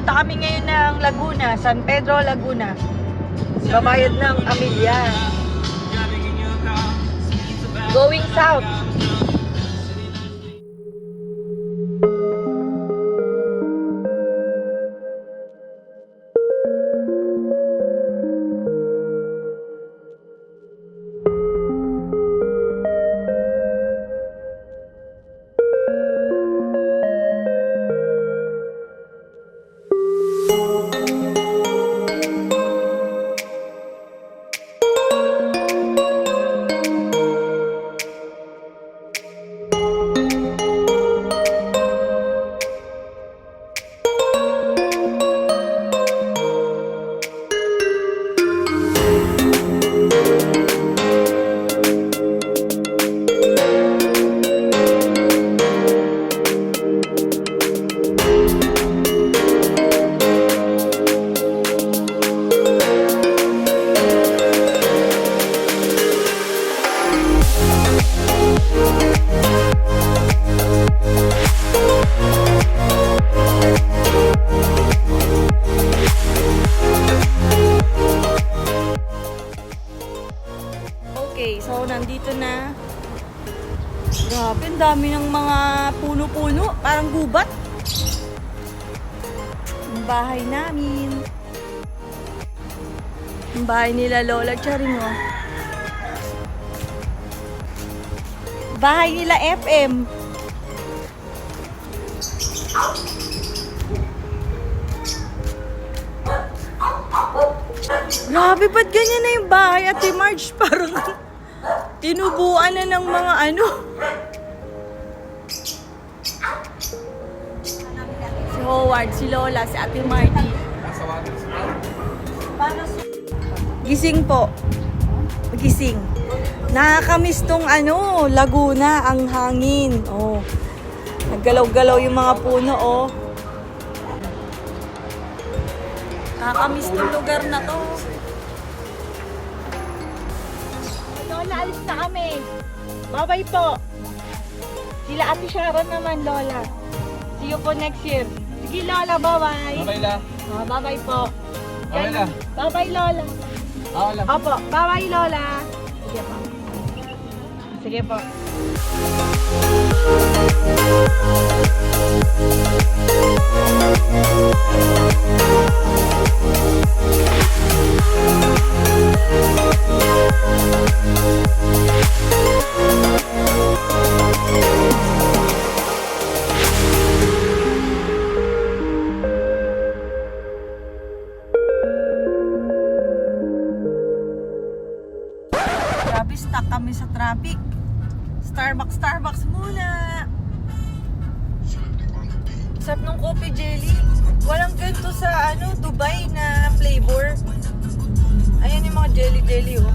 Pupunta kami ngayon ng Laguna, San Pedro, Laguna. Babayad ng Amelia. Going south. Okay, so nandito na. Grabe, ang dami ng mga puno-puno. Parang gubat. Ang bahay namin. Ang bahay nila Lola Charing, oh. Bahay nila FM. Grabe, ba't ganyan na yung bahay, Ate Marge? Parang tinubuan na ng mga ano. Si Howard, si Lola, si Ate Margie. Gising po. Gising. Nakakamiss tong ano, Laguna, ang hangin. Oh. Naggalaw-galaw yung mga puno, oh. Nakakamiss tong lugar na to. Lola, alis na kami. Bye-bye po. Sila Ate Sharon naman, Lola. See you po next year. Sige, Lola, bye-bye. Bye-bye la. Oh, bye-bye po. Bye-bye la. Bye-bye, Lola. Oo lang. Opo, bye-bye, Lola. Sige po. Sige po. Grabe, stuck kami sa traffic. Starbucks muna. Sarap ng coffee jelly. Walang ganito sa ano, Dubai na flavor. Ayan yung mga jelly oh.